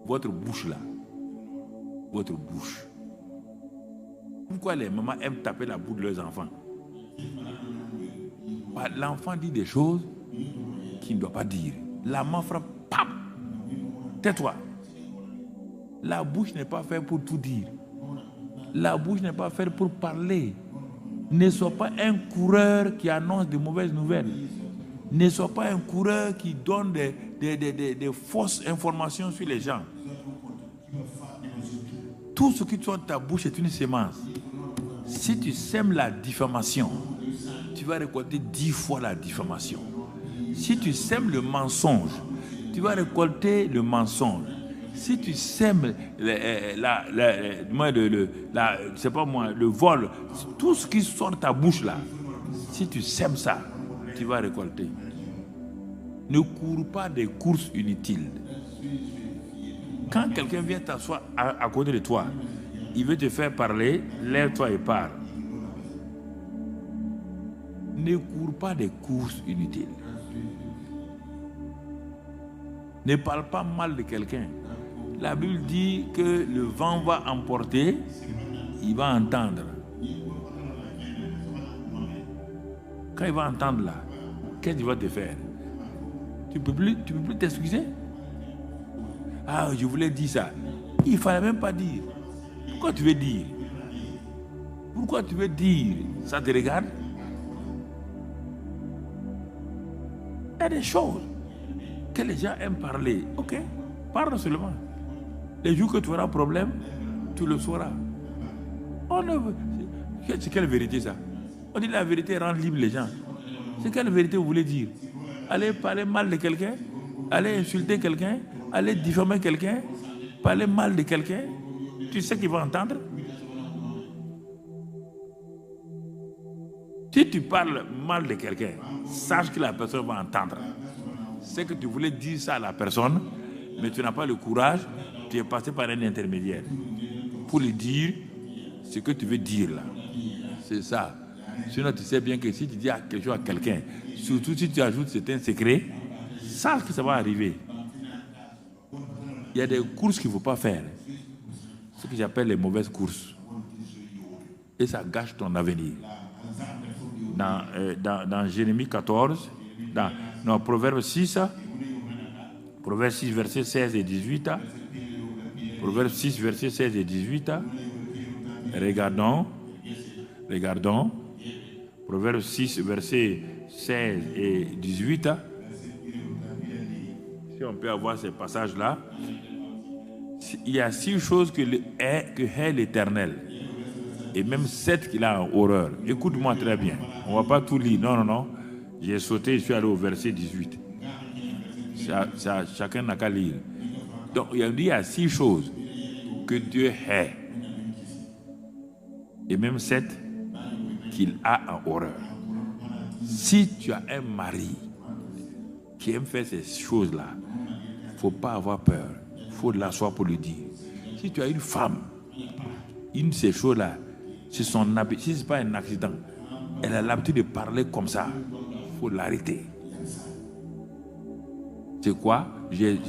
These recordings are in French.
votre bouche là. Votre bouche. Pourquoi les mamans aiment taper la bouche de leurs enfants? L'enfant dit des choses qu'il ne doit pas dire. La main frappe, pam! Tais-toi. La bouche n'est pas faite pour tout dire. La bouche n'est pas faite pour parler. Ne sois pas un coureur qui annonce de mauvaises nouvelles. Ne sois pas un coureur qui donne des fausses informations sur les gens. Tout ce qui sort de ta bouche est une sémence. Si tu sèmes la diffamation, tu vas récolter 10 fois la diffamation. Si tu sèmes le mensonge, tu vas récolter le mensonge. Si tu sèmes le vol, tout ce qui sort de ta bouche là, si tu sèmes ça, tu vas récolter. Ne cours pas des courses inutiles. Quand quelqu'un vient t'asseoir à côté de toi, il veut te faire parler, lève-toi et parle. Ne cours pas des courses inutiles. Ne parle pas mal de quelqu'un. La Bible dit que le vent va emporter, il va entendre. Quand il va entendre là, qu'est-ce qu'il va te faire? Tu peux plus t'excuser? Ah, je voulais dire ça. Il ne fallait même pas dire. Pourquoi tu veux dire? Pourquoi tu veux dire? Ça te regarde? Il y a des choses que les gens aiment parler. Ok, parle seulement. Les jours que tu auras un problème, tu le sauras. C'est quelle vérité ça? On dit la vérité rend libre les gens. C'est quelle vérité vous voulez dire? Allez parler mal de quelqu'un? Allez insulter quelqu'un? Allez diffamer quelqu'un? Parler mal de quelqu'un? Tu sais qu'il va entendre? Si tu parles mal de quelqu'un, sache que la personne va entendre. C'est que tu voulais dire ça à la personne, mais tu n'as pas le courage, tu es passé par un intermédiaire pour lui dire ce que tu veux dire là. C'est ça. Sinon, tu sais bien que si tu dis quelque chose à quelqu'un, surtout si tu ajoutes certains secrets, sache que ça va arriver. Il y a des courses qu'il ne faut pas faire. Ce que j'appelle les mauvaises courses. Et ça gâche ton avenir. Dans Jérémie 14, Proverbe 6, versets 16 et 18. Proverbe 6, versets 16 et 18. Regardons. Proverbe 6, versets 16 et 18. Si on peut avoir ces passages-là. Il y a 6 choses que hait l'Éternel. Et même 7 qu'il a en horreur. Écoute-moi très bien. On ne va pas tout lire. Non. J'ai sauté, je suis allé au verset 18. Chacun n'a qu'à lire. Donc, il y a 6 choses que Dieu hait. Et même 7 qu'il a en horreur. Si tu as un mari qui aime faire ces choses-là, il ne faut pas avoir peur. Il faut l'asseoir pour lui dire. Si tu as une femme, une de ces choses-là, c'est son habitude. Si ce n'est pas un accident, elle a l'habitude de parler comme ça. Il faut l'arrêter. C'est quoi? J'ai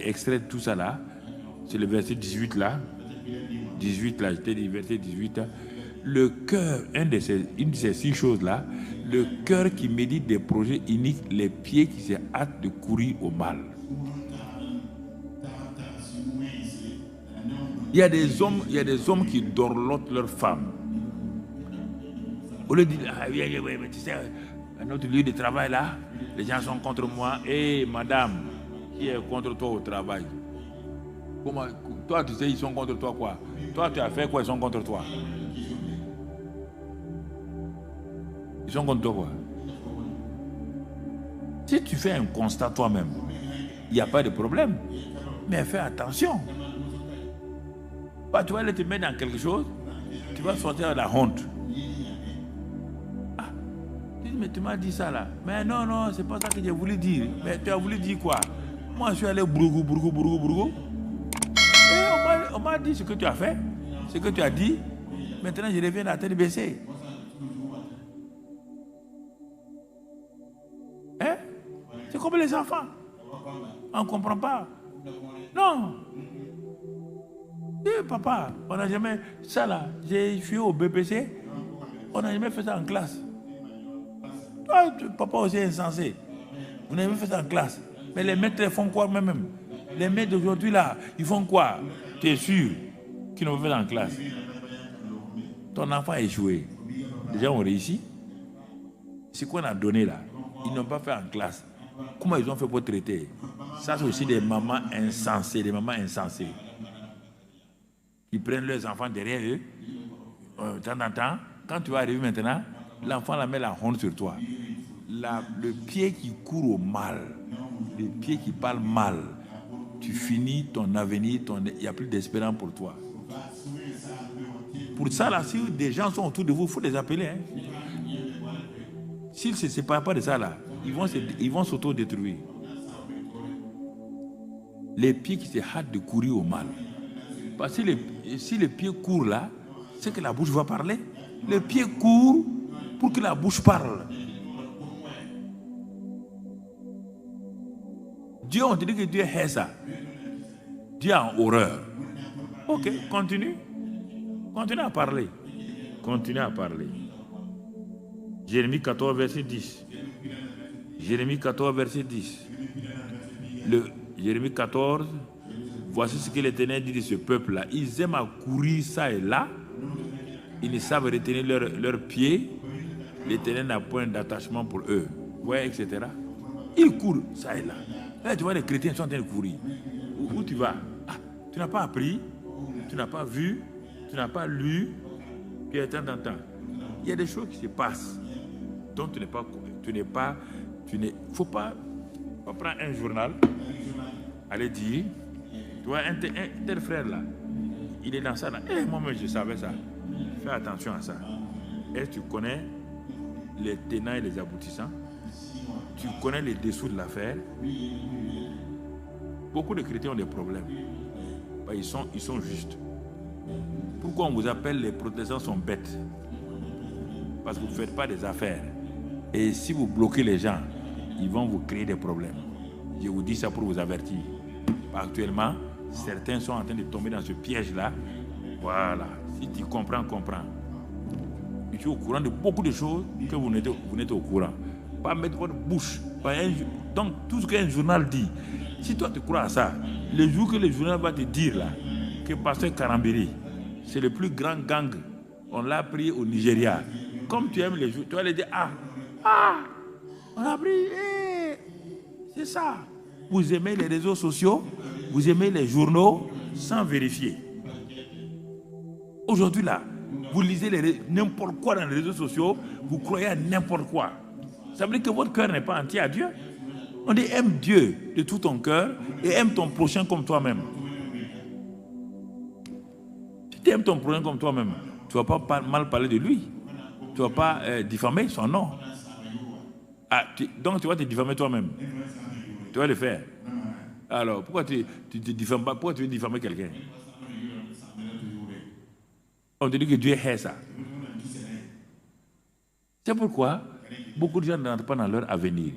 extrait tout ça là. C'est le verset 18 là. 18 là, j'étais dit verset 18. Le cœur, une de ces 6 choses-là, le cœur qui médite des projets iniques, les pieds qui se hâtent de courir au mal. Il y a des hommes qui dorlotent leurs femmes. Au lieu de dire, tu sais, à notre lieu de travail là, les gens sont contre moi. Et madame, qui est contre toi au travail? Comment, toi, tu sais, ils sont contre toi quoi? Toi, tu as fait quoi? Ils sont contre toi? Ils sont contre toi quoi? Si tu fais un constat toi-même, il n'y a pas de problème. Mais fais attention. Tu vas aller te mettre dans quelque chose, tu vas sortir de la honte. Mais tu m'as dit ça là. Mais non, c'est pas ça que j'ai voulu dire. Mais tu as voulu dire quoi? Moi, je suis allé bourgou. Et on m'a dit ce que tu as fait, ce que tu as dit. Maintenant, je reviens à la tête baissée. Hein? C'est comme les enfants. On ne comprend pas. Non. Papa, on n'a jamais... Ça là, je suis au BPC, on n'a jamais fait ça en classe. Toi, papa aussi est insensé. Vous n'avez jamais fait ça en classe. Mais les maîtres font quoi même? Les maîtres d'aujourd'hui là, ils font quoi? Tu es sûr qu'ils n'ont pas fait ça en classe? Ton enfant a échoué. Les gens ont réussi. Ce qu'on a donné là, ils n'ont pas fait en classe. Comment ils ont fait pour traiter? Ça, c'est aussi des mamans insensées, Ils prennent leurs enfants derrière eux. De temps en temps, quand tu vas arriver maintenant, l'enfant la met la honte sur toi. Le pied qui court au mal, le pied qui parle mal, tu finis ton avenir, il n'y a plus d'espérance pour toi. Pour ça, là, si des gens sont autour de vous, il faut les appeler. S'ils ne se séparent pas de ça, là, ils vont s'auto-détruire. Les pieds qui se hâtent de courir au mal. Parce que si le pied court là, c'est que la bouche va parler. Le pied court pour que la bouche parle. Dieu, on te dit que Dieu hait ça. Dieu a horreur. Ok, continue. Continue à parler. Continue à parler. Jérémie 14, verset 10. Jérémie 14, verset 10. Jérémie 14, voici ce que l'Éternel dit de ce peuple-là. Ils aiment à courir ça et là. Ils ne savent retenir leurs pieds. L'Éternel n'a point d'attachement pour eux. Ouais, etc. Ils courent ça et là. Là, tu vois, les chrétiens sont en train de courir. Où tu vas? Tu n'as pas appris, tu n'as pas vu, tu n'as pas lu. Puis de temps en temps, il y a des choses qui se passent dont tu n'es pas. Faut pas prendre un journal, aller dire, tu vois, un tel frère là, il est dans ça là. Moi-même, je savais ça. Fais attention à ça. Est-ce que tu connais les tenants et les aboutissants? Tu connais les dessous de l'affaire? Beaucoup de chrétiens ont des problèmes. Ils sont justes. Pourquoi on vous appelle les protestants sont bêtes? Parce que vous ne faites pas des affaires. Et si vous bloquez les gens, ils vont vous créer des problèmes. Je vous dis ça pour vous avertir. Actuellement, certains sont en train de tomber dans ce piège-là. Voilà. Si tu comprends. Je suis au courant de beaucoup de choses que vous n'êtes au courant. Pas mettre votre bouche. Donc, tout ce qu'un journal dit, si toi tu crois à ça, le jour que le journal va te dire là, que Pasteur Karambiri, c'est le plus grand gang, on l'a pris au Nigeria. Comme tu aimes les jours, tu vas lui dire, on a pris, c'est ça. Vous aimez les réseaux sociaux, vous aimez les journaux sans vérifier. Aujourd'hui là, vous lisez n'importe quoi dans les réseaux sociaux, vous croyez à n'importe quoi. Ça veut dire que votre cœur n'est pas entier à Dieu. On dit aime Dieu de tout ton cœur et aime ton prochain comme toi-même. Si tu aimes ton prochain comme toi-même, tu ne vas pas mal parler de lui. Tu ne vas pas diffamer son nom. Donc tu vas te diffamer toi-même. Tu vas le faire. Alors pourquoi tu te diffames pas? Pourquoi tu veux diffamer quelqu'un? On te dit que Dieu hait ça. C'est pourquoi beaucoup de gens n'entrent pas dans leur avenir.